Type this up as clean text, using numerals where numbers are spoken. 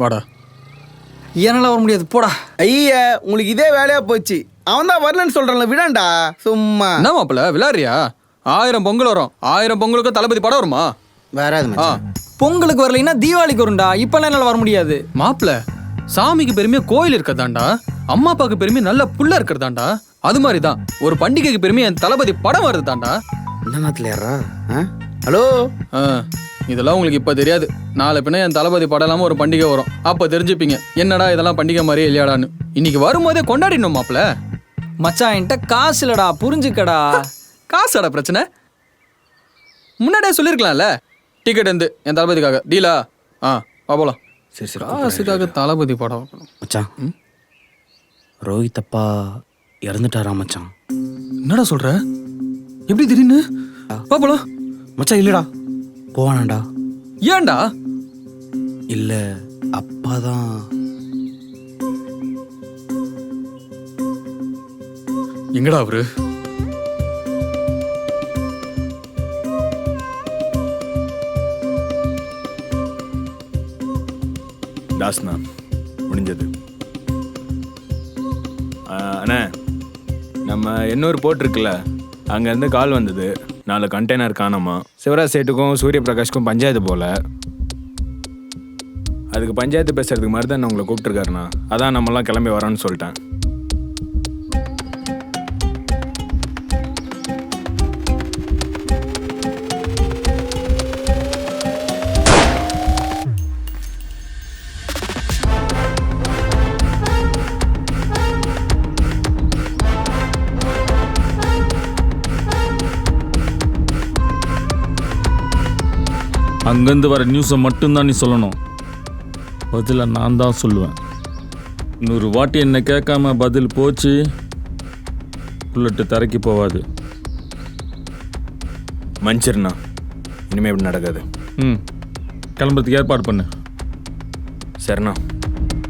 வாடா. என்னால் வர முடியாது போடா. ஐயா உங்களுக்கு இதே வேலையா போச்சு. அவன் தான் வரலன்னு சொல்றான்ல, விடாண்டா சும்மா. என்ன மாப்பிள்ள விளையாடுறியா? 1000 பொங்கல் வரும். 1000 பொங்கலுக்கு தளபதி படம் வருமா? வராது மச்சான். பொங்கலுக்கு வரலைன்னா தீபாவளிக்கு வரும்டா. இப்பெல்லாம் என்னால் வர முடியாது. மாப்பிள்ள சாமிக்கு பெருமையா கோயில் இருக்கிறதாண்டா, அம்மா அப்பாவுக்கு பெருமையா நல்ல புள்ள இருக்கிறதாண்டா. அது மாதிரி தான் ஒரு பண்டிகைக்கு பெருமையா என் தளபதி படம் வருது தாண்டா. இந்த நேரத்தில் யாரா? ஹலோ. இதெல்லாம் உங்களுக்கு இப்ப தெரியாது. நாளை பின்ன என் தளபதி படம் இல்லாம ஒரு பண்டிகை வரும். அப்ப தெரிஞ்சுப்பீங்க என்னடா இதெல்லாம் பண்டிகை மாதிரியே இல்லையாடான்னு. இன்னைக்கு வரும்போதே கொண்டாடினோம் மாப்பிள்ள. மச்சான் என்கிட்ட காசு இல்லடா, புரிஞ்சுக்கடா. காசாடா பிரச்சனை? முன்னாடியே சொல்லிருக்கலாம்ல. டிக்கெட் வந்து என் தளபதிக்காக டீலா. போலாம். சரி சரி. காசுக்காக தளபதி படம் மச்சான், ரோஹித் அப்பா இறந்துட்டாரா மச்சான்? என்னடா சொல்ற? எப்படி திடீர்னு? போலாம். மச்சான் இல்லடா, போவானாண்டா. ஏன்டா? இல்ல அப்பாதான். எங்கடா அவரு? தாஸ்னா முடிஞ்சது. அண்ணே, நம்ம இன்னொரு போட்டிருக்குல்ல, அங்கேருந்து கால் வந்தது. 4 கண்டெய்னர் காணாமா. சிவராஜ் சேட்டுக்கும் சூரிய பிரகாஷ்க்கும் பஞ்சாயத்து போல. அதுக்கு பஞ்சாயத்து பேசுறதுக்கு மாதிரி தான் உங்களை கூப்பிட்டுருக்காருண்ணா. அதான் நம்மலாம் கிளம்பி வரோன்னு சொல்லிட்டேன். அங்கேருந்து வர நியூஸை மட்டும்தான் நீ சொல்லணும். பதிலை நான் தான் சொல்லுவேன். இன்னொரு வாட்டி என்னை கேட்காம பதில் போச்சு, புல்லட்டு தரைக்கு போகாது. மன்னிச்சிருண்ணா, இனிமேல் இப்படி நடக்காது. கிளம்புறதுக்கு ஏற்பாடு பண்ணு. சரிண்ணா.